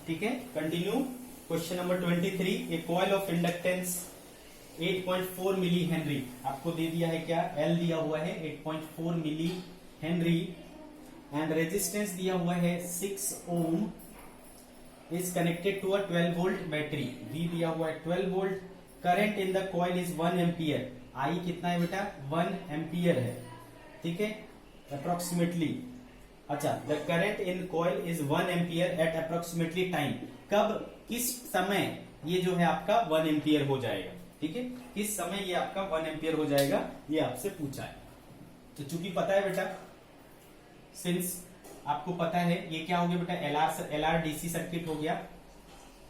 ठीक है, continue. Question number 23, a coil of inductance 8.4 milli henry, आपको दे दिया है क्या, एल दिया हुआ है 8.4 मिली हेनरी एंड रेजिस्टेंस दिया हुआ है 6 ohm, is connected to a 12 volt battery, V दिया हुआ है 12 volt, current in the coil is 1 ampere, I कितना है बेटा 1 एम्पियर है, ठीक है, अप्रोक्सीमेटली। अच्छा, the current in coil is 1 ampere at approximately time, कब किस समय ये जो है आपका 1 एम्पियर हो जाएगा, ठीक है, किस समय ये आपका 1 एम्पियर हो जाएगा, ये आपसे पूछा है। तो चूंकि पता है बेटा, सिंस आपको पता है ये क्या हो गया बेटा, एलआर डीसी सर्किट हो गया,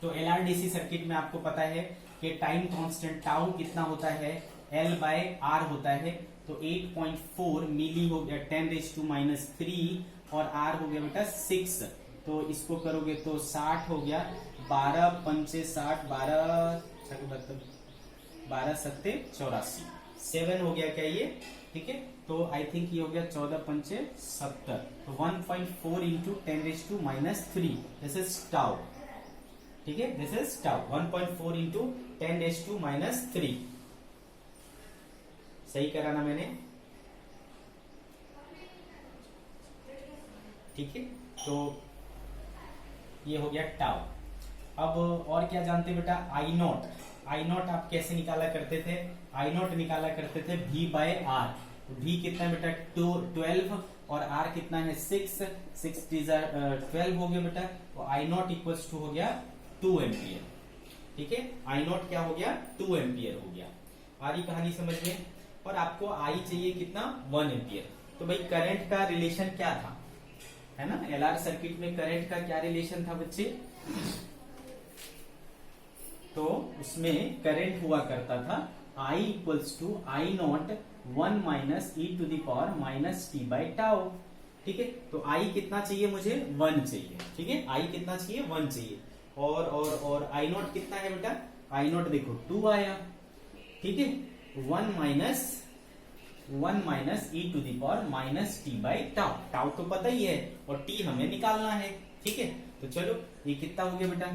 तो एलआर डीसी सर्किट में आपको पता है कि टाइम कांस्टेंट टाउ कितना होता है, एल बाय आर होता है, तो 8.4 मिली हो गया 10⁻³ और आर हो गया बेटा 6, तो इसको करोगे तो 60 हो गया, 12 पंचे 60, 12 सत्ते 84, 7 हो गया क्या ये, ठीक है, तो आई थिंक ये हो गया 14 पंचे 70, तो 1.4 इंटू 10⁻³ दिस इज टाउ, ठीक है, दिस इज टाउ, 1.4 इंटू 10⁻³ सही कराना मैंने, ठीक है, तो ये हो गया टाउ। अब और क्या जानते बेटा, आई नॉट, आई नॉट आप कैसे निकाला करते थे, आई नॉट निकाला करते थे V बाय आर, V कितना है बेटा 12 और R कितना है 6 12 हो गया बेटा, तो आई नॉट इक्वल्स टू हो गया 2 एम्पियर, ठीक है, आई नॉट क्या हो गया 2 एम्पियर हो गया, आ रही कहानी समझ में। और आपको आई चाहिए कितना 1 एम्पियर, तो भाई करंट का रिलेशन क्या था, है ना, एलआर सर्किट में करंट का क्या रिलेशन था बच्चे, तो उसमें करंट हुआ करता था I equals to I naught 1 minus E to the power minus T by tau, ठीक है, तो I कितना चाहिए मुझे 1 चाहिए, ठीक है, I कितना चाहिए 1 चाहिए, और आई नॉट कितना है बेटा, आई नॉट देखो 2 आया, ठीक है, 1 minus E to the power minus T by tau, tau तो पता ही है और टी हमें निकालना है, ठीक है, तो चलो ये कितना हो गया बेटा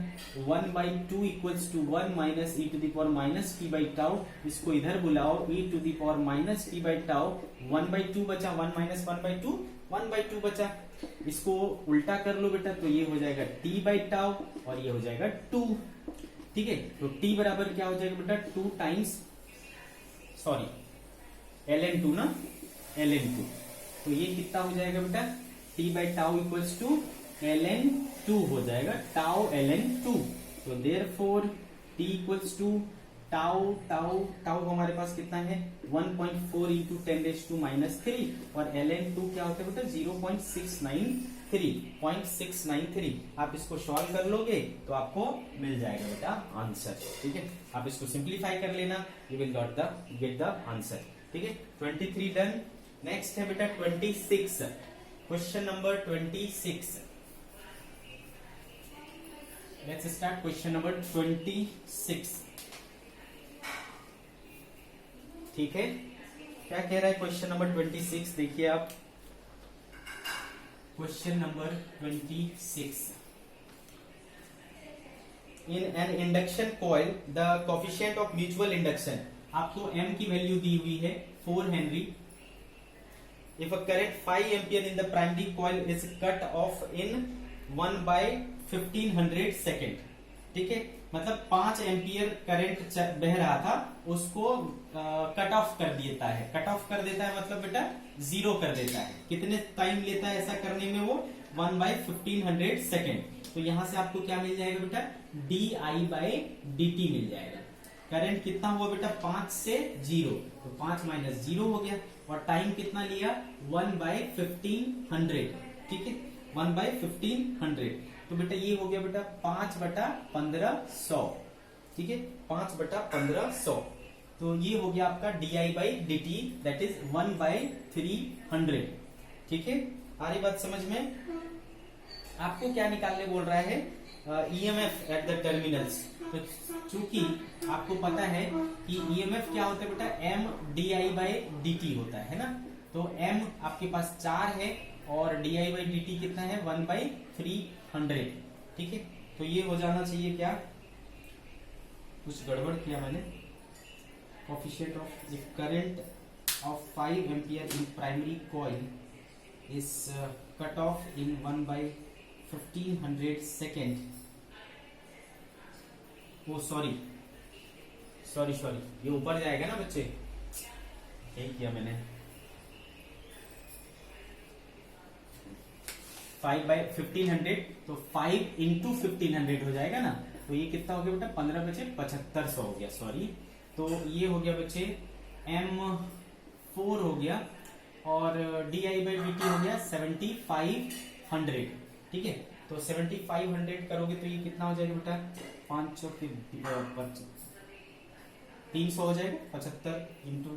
1/2 equals to 1 minus E to the power minus T by tau, इसको इधर बुलाओ E to the power minus T by tau, 1/2 बचा, 1 माइनस 1/2 1/2 बचा, इसको उल्टा कर लो बेटा, तो ये हो जाएगा टी बाई टाउ और ये हो जाएगा 2, ठीक है, तो टी बराबर क्या हो जाएगा बेटा 2 टाइम्स सॉरी ln2 ना, ln2, तो ये कितना हो जाएगा बेटा t by tau equals to ln2 हो जाएगा, टाउ ln2, तो therefore t equals to tau tau tau हमारे पास कितना है 1.4 इंटू 10⁻³ और ln2 क्या होता है बेटा 0.693, आप इसको सॉल्व कर लोगे तो आपको मिल जाएगा बेटा आंसर, ठीक है, आप इसको सिंप्लीफाई कर लेना, you will get the answer, ठीक है, 23 डन। नेक्स्ट है बेटा 26, question number 26, let's start question number 26, ठीक है, क्या कह रहा है क्वेश्चन नंबर 26, देखिए आप, question number 26, in an induction coil the coefficient of mutual induction, आपको m की वैल्यू दी हुई है 4 Henry, if a current 5 ampere in the primary coil is cut off in 1/1500 second, ठीक है, मतलब 5 एम्पियर करंट बह रहा था उसको कट ऑफ कर देता है, कट ऑफ कर देता है मतलब बेटा 0 कर देता है, कितने टाइम लेता है ऐसा करने में वो 1/1500 सेकेंड, तो यहां से आपको क्या मिल जाएगा बेटा di/dt मिल जाएगा, करंट कितना हुआ बेटा 5 से 0, तो 5 माइनस 0 हो गया, और टाइम कितना लिया 1/1500, ठीक है, 1/1500, तो बेटा ये हो गया बेटा 5/1500, ठीक है, 5/1500, तो ये हो गया आपका di/dt दैट इज 1/300, ठीक है, आ रही बात समझ में। आपको क्या निकालने बोल रहा है, ईएमएफ एट द टर्मिनल्स, तो चूंकि आपको पता है कि ईएमएफ क्या होता है बेटा m di/dt होता है ना, तो m आपके पास 4 है और di/dt कितना है 1/300, ठीक है, तो ये हो जाना चाहिए क्या, कुछ गड़बड़ किया मैंने, coefficient of the current of 5 ampere in primary coil is cut off in 1/1500 second. Oh sorry, ये ऊपर जाएगा ना बच्चे, यही किया मैंने, 5/1500, तो 5 इंटू 1500 हो जाएगा ना, तो ये कितना हो गया बेटा, 15 बचे 7500 हो गया, सॉरी। तो ये हो गया बच्चे M4 हो गया, और di/dt हो गया 7500, ठीक है। तो 7500 करोगे तो ये कितना हो जाएगा बेटा, 5 300 हो जाएगा, 75 इंटू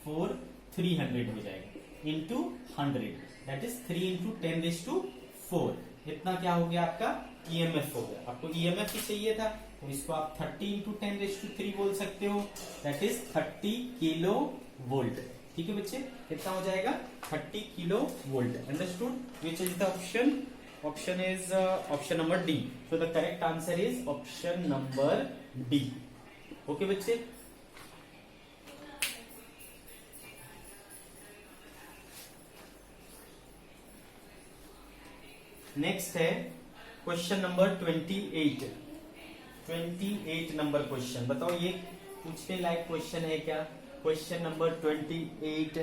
4 300 हो जाएगा, इंटू 100, दैट इज 3 इंटू 10⁴। इतना क्या हो गया आपका, ईएमएफ हो गया। आपको ईएमएफ ही चाहिए था, तो इसको आप 30 इंटू 10⁵ बोल सकते हो, दैट इज 30 किलो वोल्ट। ठीक है बच्चे, कितना हो जाएगा, 30 kilo volt. Understood? Which is the option? Option is option number D. So the correct answer is option number D. Okay बच्चे, नेक्स्ट है क्वेश्चन नंबर 28 नंबर क्वेश्चन। बताओ ये पूछने लायक क्वेश्चन है क्या? क्वेश्चन नंबर 28,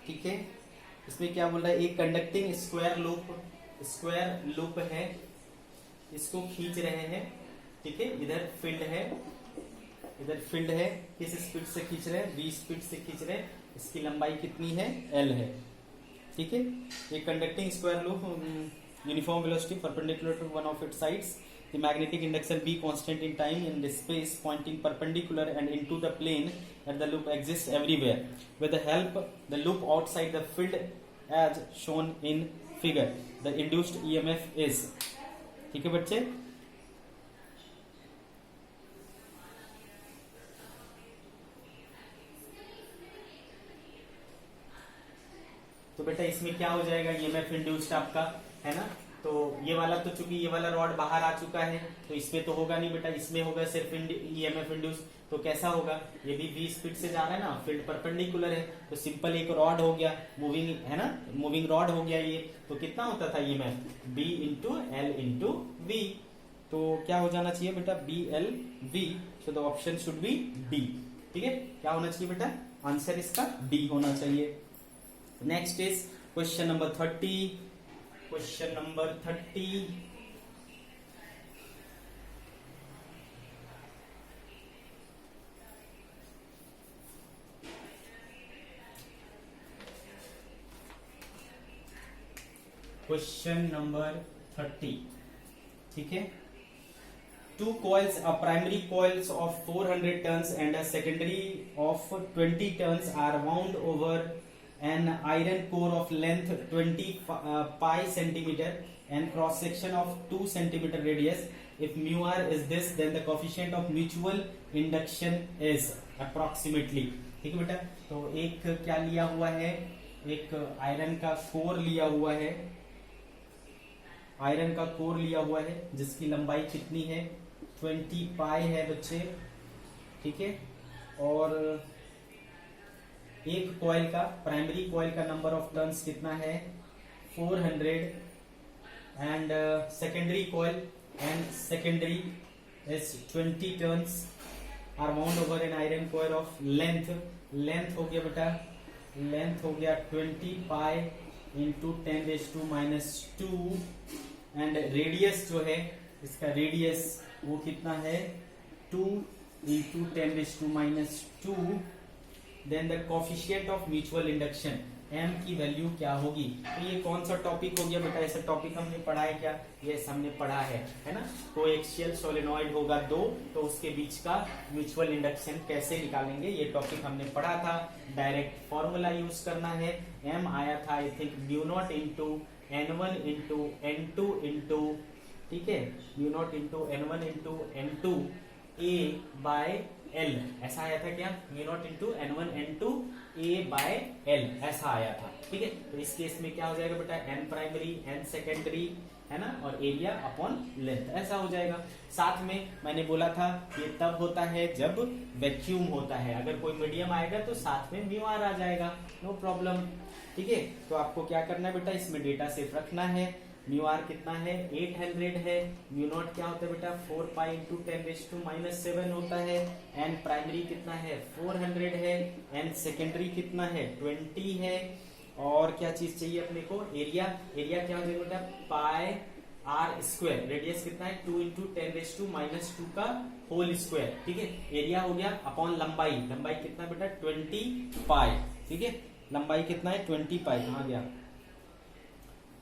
ठीक है। इसमें क्या बोल रहा है, एक कंडक्टिंग स्क्वायर लूप है, इसको खींच रहे हैं, ठीक है। इधर फील्ड है, किस स्पीड से खींच रहे हैं, v स्पीड से खींच रहे हैं। इसकी लंबाई कितनी है, l है, ठीक है। एक conducting square loop, uniform velocity perpendicular to one of its sides, the magnetic induction B constant in time and space pointing perpendicular and into the plane that the loop exists everywhere. With the help the loop outside the field as shown in figure, the induced EMF is, ठीक है बच्चे। तो बेटा इसमें क्या हो जाएगा, EMF induced आपका है ना। तो ये वाला, तो चूंकि ये वाला रॉड बाहर आ चुका है, तो इसमें तो होगा नहीं बेटा, इसमें होगा सिर्फ EMF इंड्यूस। तो कैसा होगा, ये भी v स्पीड से जा रहा है ना, फील्ड परपेंडिकुलर है, तो सिंपल एक रॉड हो गया, मूविंग है ना, मूविंग रॉड हो गया ये। तो कितना होता था EMF, b into L into V. तो क्या हो जाना चाहिए बेटा, BLV। So the option should be D, ठीक है। क्या होना चाहिए बेटा, आंसर इसका डी होना चाहिए। Next is question number 30। Question number 30, ठीक है। Two coils, a primary coils of 400 tons and a secondary of 20 tons are wound over an iron core of length 20 pi centimeter and cross section of 2 centimeter radius. If mu r is this, then the coefficient of mutual induction is approximately, ठीक है बेटा। तो एक क्या लिया हुआ है, एक आयरन का कोर लिया हुआ है, जिसकी लंबाई कितनी है, 20 पाई है बच्चे, ठीक है। और एक कॉइल का, प्राइमरी कॉइल का नंबर ऑफ टर्न्स कितना है, 400, and secondary coil is 20 turns are wound over an iron coil of length हो गया बेटा, 20 पाई इंटू 10⁻⁻², एंड रेडियस जो है इसका, रेडियस वो कितना है, 2 into 10⁻²। Then the coefficient of mutual induction, m की वैल्यू क्या होगी। तो ये कौन सा टॉपिक हो गया बेटा, ऐसा टॉपिक हमने पढ़ा है क्या, ये हमने पढ़ा है ना। कोएक्सियल सोलेनॉइड होगा 2, तो उसके बीच का म्यूचुअल इंडक्शन कैसे निकालेंगे, ये टॉपिक हमने पढ़ा था। डायरेक्ट फॉर्मूला यूज करना है, m आया था I think μ0 into n1 into n2 into, ठीक है, μ0 into n1 into n2 a by l, ऐसा आया था क्या, μ0 into n1 n2 a by l, ऐसा आया था, ठीक है। तो इस केस में क्या हो जाएगा बेटा, n प्राइमरी n सेकेंडरी है ना, और एरिया अपॉन लेंथ, ऐसा हो जाएगा। साथ में मैंने बोला था ये तब होता है जब वैक्यूम होता है, अगर कोई मीडियम आएगा तो साथ में म्यू आर आ जाएगा, नो प्रॉब्लम। ठीक है, तो आपको क्या करना है बेटा, इसमें डेटा सेफ रखना है। म्यू आर कितना है, 800 है। म्यू नॉट क्या होता है बेटा, 4 पाई इंटू 10⁻⁻7 होता है। एन प्राइमरी कितना है, 400 है। एन सेकेंडरी कितना है, 20 है। और क्या चीज चाहिए अपने को, एरिया। एरिया क्या हो जाएगा बेटा, पाई आर स्क्वायर। रेडियस कितना है, 2 इंटू 10⁻2 का होल स्क्वायर। ठीक है, एरिया हो गया अपॉन लंबाई। लंबाई कितना बेटा, 20 पाई। ठीक है, लंबाई कितना है, 20 पाई। कहाँ गया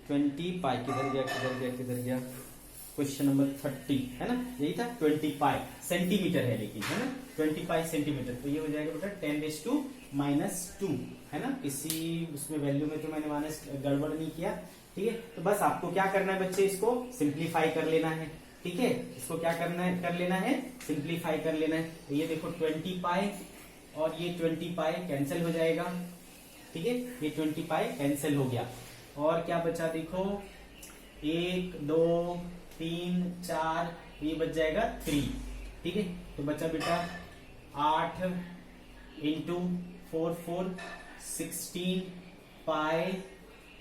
20 पाई, किधर गया। क्वेश्चन नंबर 30 है ना, यही था। 20 पाई सेंटीमीटर है लेकिन, है ना, 20 पाई सेंटीमीटर। तो ये हो जाएगा बेटा 10⁻2 है ना। किसी उसमें वैल्यू में तो मैंने माइनस गड़बड़ नहीं किया। ठीक है, तो बस आपको क्या करना है बच्चे, इसको सिंप्लीफाई कर लेना है। ठीक है, इसको क्या करना है, कर लेना है, सिंप्लीफाई कर लेना है। तो ये देखो 20 पाई और ये 20 पाई कैंसिल हो जाएगा। ठीक है, ये 20 पाई कैंसिल हो गया। और क्या बचा देखो, 1 2 3 4, ये बच जाएगा 3। ठीक है, तो बचा बेटा 8 इंटू 4 16 पाई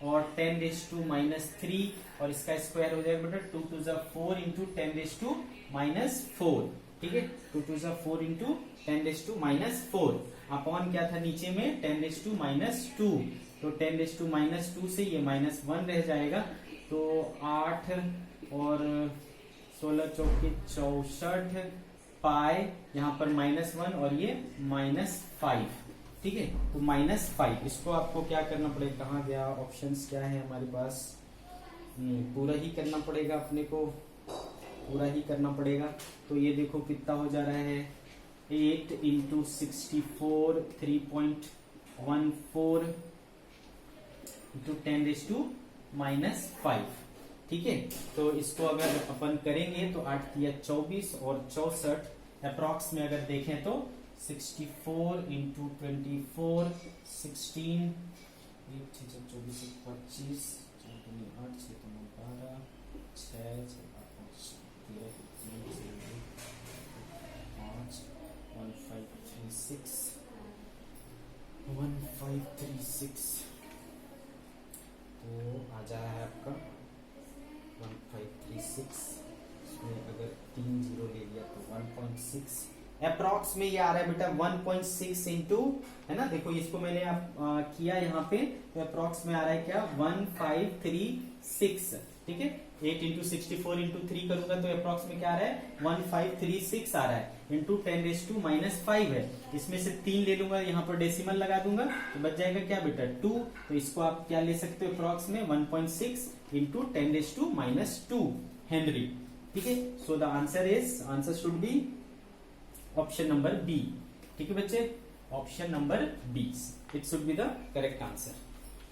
और 10⁻³ और इसका स्क्वायर हो जाएगा बेटा 2 2 4 इंटू 10⁻⁻4। ठीक है, 2 2 4 इंटू 10⁻⁻4 अपॉन क्या था नीचे में, 10⁻²। तो 10⁻² से ये -1 रह जाएगा। तो 8 और 16 चौके 64 पाई, यहाँ पर -1 और ये -5। ठीक है, तो -5। इसको आपको क्या करना पड़ेगा, कहाँ गया, ऑप्शंस क्या है हमारे पास, पूरा ही करना पड़ेगा अपने को, पूरा ही करना पड़ेगा। तो ये देखो कितना हो जा रहा है, 8 इंटू 64 3.14 इंटू 10⁻⁻5। ठीक है, तो इसको अगर अपन करेंगे तो 8 किया 24 और 64 अप्रॉक्स में अगर देखें तो 64 इंटू 24 16 24 25 8 6 12 6 1536 तो आ जा रहा है आपका 1536। इसमें अगर 3 जीरो ले लिया तो 1.6 अप्रॉक्स में ये आ रहा है बेटा 1.6 इंटू, है ना, देखो इसको मैंने किया यहाँ पे, तो अप्रॉक्स में आ रहा है क्या 1536। ठीक है, 8 इंटू 64 इंटू 3 करूंगा तो अप्रॉक्स में क्या आ रहा है 1536 आ रहा है, इंटू 10⁻⁻5 है। इसमें से 3 ले लूंगा, यहाँ पर डेसिमल लगा दूंगा तो बच जाएगा क्या बेटा 2। तो इसको आप क्या ले सकते हो अप्रॉक्स में 1.6 इंटू 10⁻² हेनरी। ठीक है, so the answer should be option number B. ठीक है बच्चे, option number B, it should be the correct answer.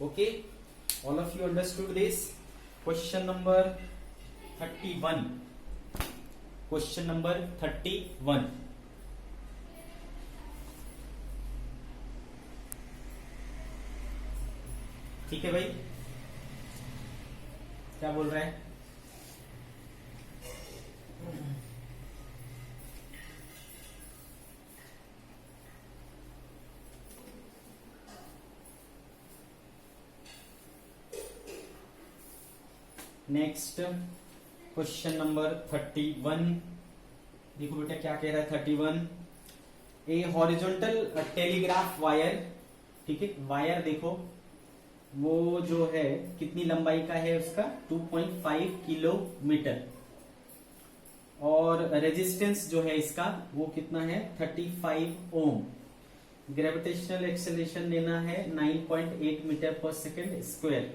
Okay, all of you understood this. Question number 31, question number 31। ठीक है भाई, क्या बोल रहा है, नेक्स्ट क्वेश्चन नंबर 31। देखो बेटा क्या कह रहा है 31, ए हॉरिजॉन्टल टेलीग्राफ वायर। ठीक है, वायर देखो वो जो है कितनी लंबाई का है उसका 2.5 किलोमीटर, और रेजिस्टेंस जो है इसका वो कितना है 35 ओम। ग्रेविटेशनल एक्सेलरेशन लेना है 9.8 मीटर पर second square,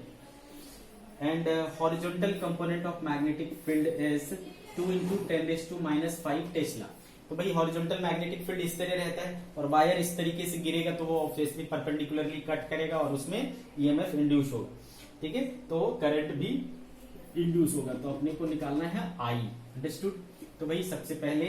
and horizontal component of magnetic field is 2 into 10⁻⁻5 Tesla. तो भाई हॉरिजॉन्टल मैग्नेटिक फील्ड इस तरह रहता है और वायर इस तरीके से गिरेगा तो वो ऑब्वियसली परपेंडिकुलरली कट करेगा और उसमें ईएमएफ इंड्यूस होगा। ठीक है, तो करंट भी इंड्यूस होगा, तो अपने को निकालना है आई। अंडरस्टूड। तो भाई सबसे पहले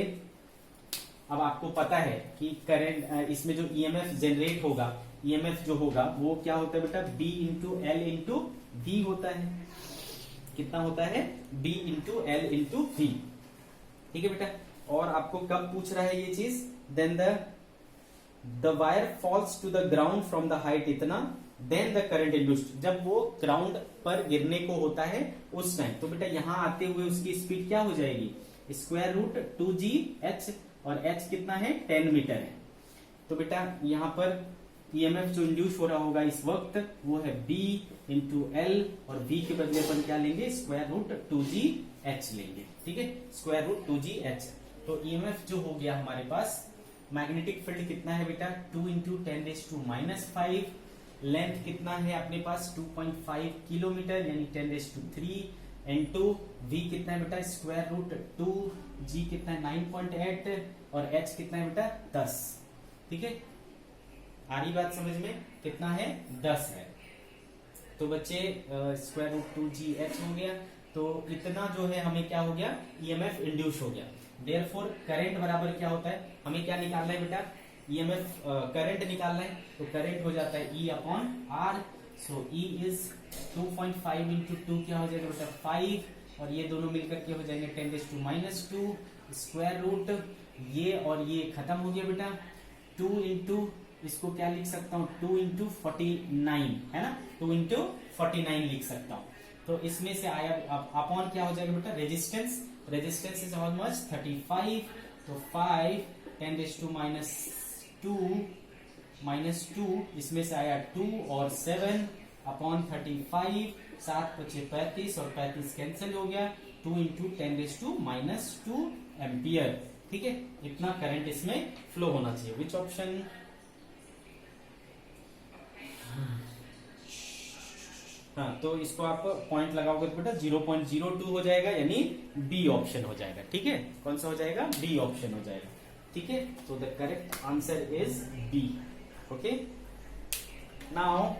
अब आपको पता है कि करंट इसमें जो ईएमएफ जनरेट होगा, ईएमएफ जो होगा वो क्या होता है बेटा B into L into V होता है। कितना होता है B into L into V. ठीक है बेटा, और आपको कब पूछ रहा है ये चीज, then the wire falls to the ground from the height इतना, देन द करंट इंड्यूस्ड, जब वो ग्राउंड पर गिरने को होता है उस टाइम। तो बेटा यहां आते हुए उसकी स्पीड क्या हो जाएगी, स्क्वायर रूट 2gh, और h कितना है 10 मीटर है। तो बेटा यहां पर ईएमएफ जो इंड्यूस हो रहा होगा इस वक्त वो है B इंटू एल, और V के बदले अपन क्या लेंगे, स्क्वायर रूट 2gh लेंगे। ठीक है, स्क्वायर रूट 2gh। तो ईएमएफ जो हो गया हमारे पास, मैग्नेटिक फील्ड कितना है बेटा 2 इंटू 10⁻⁵, लेंथ कितना है अपने पास 2.5 किलोमीटर यानी 10⁻³ इंटू V कितना है बेटा स्क्वायर रूट 2, G कितना है 9.8, और H कितना है बेटा 10। ठीक है, आ रही बात समझ में, कितना है 10 है। तो बच्चे स्क्वायर रूट 2gh हो गया, तो इतना जो है हमें क्या हो गया, ईएमएफ इंड्यूस हो गया। देयरफॉर करंट बराबर क्या होता है, हमें क्या निकालना है बेटा, ईएमएफ करंट निकालना है। तो करंट हो जाता है E upon R। So E is 2.5 into 2 क्या हो जाएगा बेटा 5, और ये दोनों मिलकर के हो जाएंगे 10⁻², स्क्वायर रूट ये और ये खत्म हो गया बेटा, 2 इंटू इसको क्या लिख सकता हूँ 2 इंटू 49 है ना, 2 इंटू 49 लिख सकता हूँ। तो इसमें से आया अपॉन क्या हो जाएगा बेटा रेजिस्टेंस, रेजिस्टेंस इज ऑलमोस्ट 35, तो 5 10⁻², इसमें से आया 2 और 7 अपॉन 35, 7 × 35 और 35 कैंसिल हो गया, 2 इंटू 10⁻² एम्पियर। ठीक है, इतना करंट इसमें फ्लो होना चाहिए। विच ऑप्शन, हाँ तो इसको आप पॉइंट लगाओगे तो बेटा 0.02 हो जाएगा, यानी बी ऑप्शन हो जाएगा। ठीक है, कौन सा हो जाएगा, बी ऑप्शन हो जाएगा। ठीक है, तो the correct answer is B. Okay, now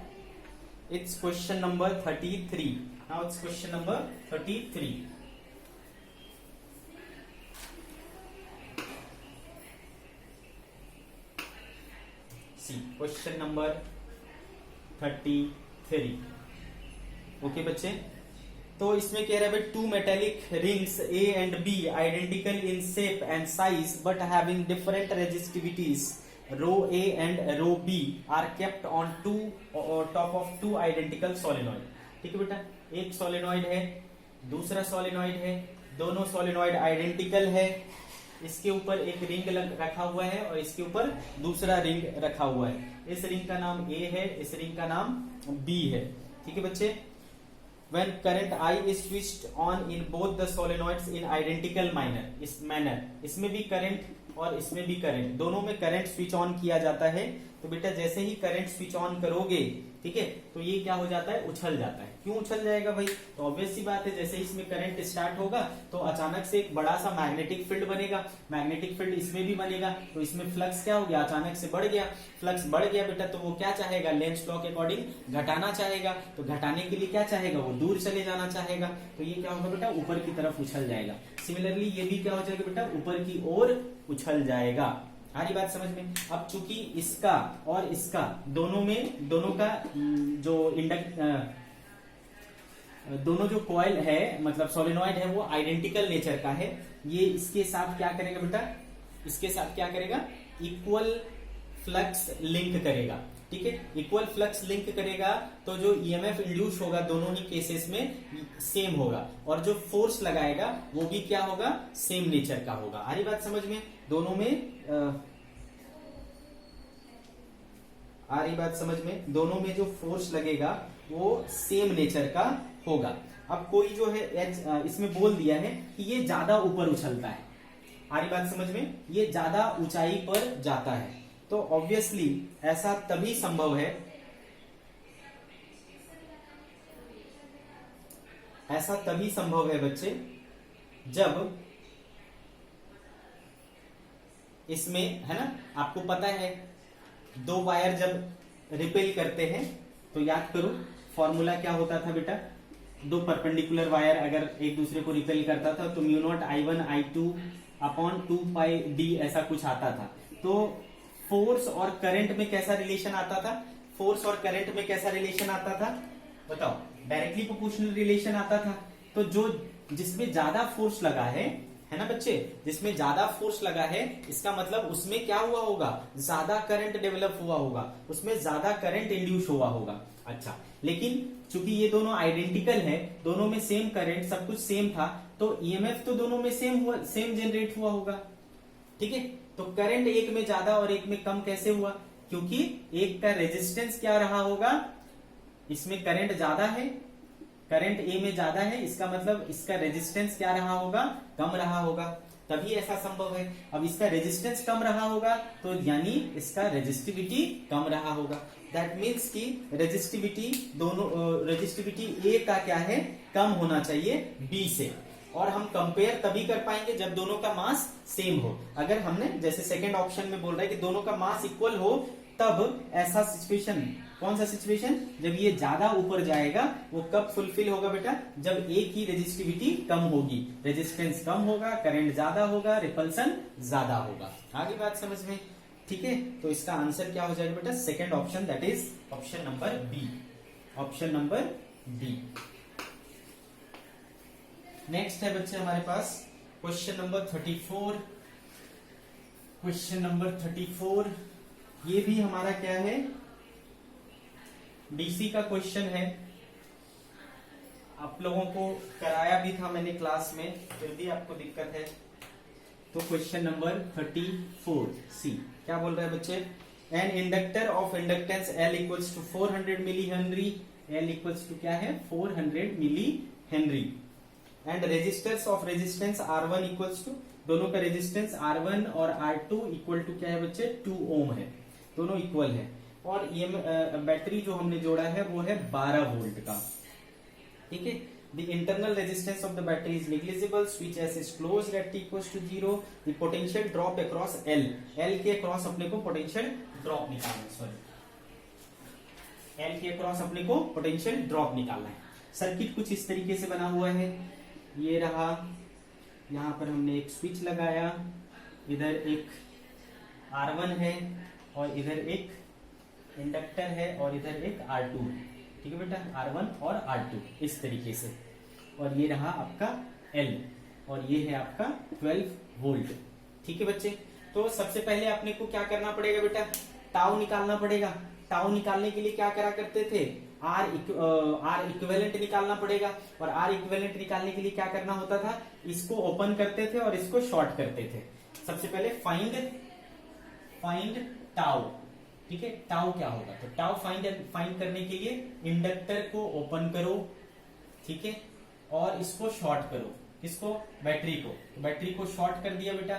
it's question number 33। Now it's question number 33। See question number 33। Okay बच्चे, तो इसमें कह रहा है भाई 2 metallic rings A and B identical in shape and size but having different resistivities rho A and rho B are kept on top of 2 identical solenoid. ठीक है बेटा, एक सोलेनॉइड है, दूसरा सोलेनॉइड है, दोनों सोलेनॉइड आइडेंटिकल है, इसके ऊपर एक रिंग रखा हुआ है और इसके ऊपर दूसरा रिंग रखा हुआ है। इस रिंग का नाम A है, इस रिंग का नाम B है। ठीक है बच्चे, when current I is switched on in both the solenoids in identical manner, इसमें भी करंट और इसमें भी करंट, दोनों में करंट स्विच ऑन किया जाता है। तो बेटा जैसे ही करंट स्विच ऑन करोगे, ठीक है, तो ये क्या हो जाता है, उछल जाता है। क्यों उछल जाएगा भाई, तो ऑब्वियस सी बात है, जैसे इसमें करंट स्टार्ट होगा तो अचानक से एक बड़ा सा मैग्नेटिक फील्ड बनेगा, मैग्नेटिक फील्ड इसमें भी बनेगा, तो इसमें फ्लक्स क्या हो गया, अचानक से बढ़ गया, फ्लक्स बढ़ गया बेटा, तो वो क्या चाहेगा, लेंस लॉ के अकॉर्डिंग घटाना चाहेगा। तो घटाने के लिए क्या चाहेगा, वो दूर चले जाना चाहेगा, तो ये क्या होगा बेटा, ऊपर की तरफ उछल जाएगा। सिमिलरली ये भी क्या हो जाएगा बेटा, ऊपर की ओर उछल जाएगा। आ रही बात समझ में। अब चूंकि इसका और इसका दोनों का जो दोनों जो कॉइल है, मतलब सोलेनॉइड है, वो आइडेंटिकल नेचर का है। ये इसके साथ क्या करेगा बेटा, इसके साथ क्या करेगा, इक्वल फ्लक्स लिंक करेगा। ठीक है, इक्वल फ्लक्स लिंक करेगा तो जो ईएमएफ इंड्यूस होगा दोनों ही केसेस में सेम होगा, और जो फोर्स लगाएगा वो भी क्या होगा, सेम नेचर का होगा। आ रही बात समझ में, दोनों में आ रही बात समझ में, दोनों में जो फोर्स लगेगा वो सेम नेचर का होगा। अब कोई जो है इसमें बोल दिया है कि ये ज्यादा ऊपर उछलता है। आ रही बात समझ में, ये ज्यादा ऊंचाई पर जाता है, तो ऑब्वियसली ऐसा तभी संभव है, ऐसा तभी संभव है बच्चे जब इसमें, है ना, आपको पता है दो वायर जब रिपेल करते हैं तो याद करो फॉर्मूला क्या होता था बेटा, दो परपेंडिकुलर वायर अगर एक दूसरे को रिपेल करता था तो μ0 I1 I2 2 पाई d ऐसा कुछ आता था। तो फोर्स और करंट में कैसा रिलेशन आता था, फोर्स और करंट में कैसा रिलेशन आता था बताओ, डायरेक्टली प्रोपोर्शनल रिलेशन आता था। तो जो जिसमें ज्यादा फोर्स लगा है ना बच्चे, जिसमें ज्यादा फोर्स लगा है, इसका मतलब उसमें क्या हुआ होगा, ज्यादा करंट डेवलप हुआ होगा, उसमें ज्यादा करंट इंड्यूस हुआ होगा। अच्छा, लेकिन चूंकि ये दोनों आइडेंटिकल है, दोनों में सेम करंट, सब कुछ सेम था, तो ईएमएफ तो दोनों में सेम जनरेट हुआ होगा। ठीक है, तो करंट एक में ज्यादा और एक में कम कैसे हुआ, क्योंकि एक का रेजिस्टेंस क्या रहा होगा, इसमें करंट ज्यादा है, करंट ए में ज्यादा है, इसका मतलब इसका रेजिस्टेंस क्या रहा होगा, कम रहा होगा, तभी ऐसा संभव है। अब इसका रेजिस्टेंस कम रहा होगा तो यानी इसका रेजिस्टिविटी कम रहा होगा। दैट मीन्स कि रेजिस्टिविटी दोनों रेजिस्टिविटी ए का क्या है, कम होना चाहिए बी से। और हम कंपेयर तभी कर पाएंगे जब दोनों का मास सेम हो। अगर हमने जैसे सेकंड ऑप्शन में बोल रहा है कि दोनों का मास इक्वल हो, तब ऐसा सिचुएशन, कौन सा सिचुएशन, जब ये ज्यादा ऊपर जाएगा, वो कब फुलफिल होगा बेटा, जब ए की रेजिस्टिविटी कम होगी, रेजिस्टेंस कम होगा, करंट ज्यादा होगा, रिपल्सन ज्यादा होगा। आगे बात समझ में, ठीक है। तो इसका आंसर क्या हो जाएगा बेटा, second option, that is option number B, option number B. Next है बच्चे हमारे पास क्वेश्चन नंबर 34। क्वेश्चन नंबर 34, ये भी हमारा क्या है, डीसी का क्वेश्चन है। आप लोगों को कराया भी था मैंने क्लास में, फिर भी आपको दिक्कत है। तो क्वेश्चन नंबर 34 सी क्या बोल रहा है बच्चे, an inductor of inductance L equals to 400 milli henry, L equals to क्या है 400 milli henry, and resistors of resistance R1 equals to, दोनों का रेजिस्टेंस R1 और R2 इक्वल टू क्या है बच्चे 2 ओम है, दोनों इक्वल है। और ये बैटरी जो हमने जोड़ा है वो है 12 वोल्ट का। ठीक है, the internal resistance of the battery is negligible, switch S is closed at t equals to 0, the potential drop across L, L के अक्रॉस अपने को पोटेंशियल ड्रॉप निकालना है, सॉरी L के अक्रॉस अपने को पोटेंशियल ड्रॉप निकालना है। सर्किट कुछ इस तरीके से बना हुआ है, ये रहा, यहां पर हमने एक स्विच लगाया, इधर एक R1 है और इधर एक इंडक्टर है और इधर एक R2 है। ठीक है बेटा, R1 और R2 इस तरीके से, और ये रहा आपका L और ये है आपका 12 वोल्ट। ठीक है बच्चे, तो सबसे पहले अपने को क्या करना पड़ेगा बेटा, टाउ निकालना पड़ेगा। टाउ निकालने के लिए क्या करा करते थे, आर इक्विवेलेंट निकालना पड़ेगा, और आर इक्विवेलेंट निकालने के लिए क्या करना होता था, इसको ओपन करते थे और इसको शॉर्ट करते थे। सबसे पहले फाइंड टाउ। ठीक है, टाउ क्या होगा, तो टाउ फाइंड करने के लिए इंडक्टर को ओपन करो, ठीक है, और इसको शॉर्ट करो, किसको, बैटरी को। तो बैटरी को शॉर्ट कर दिया बेटा,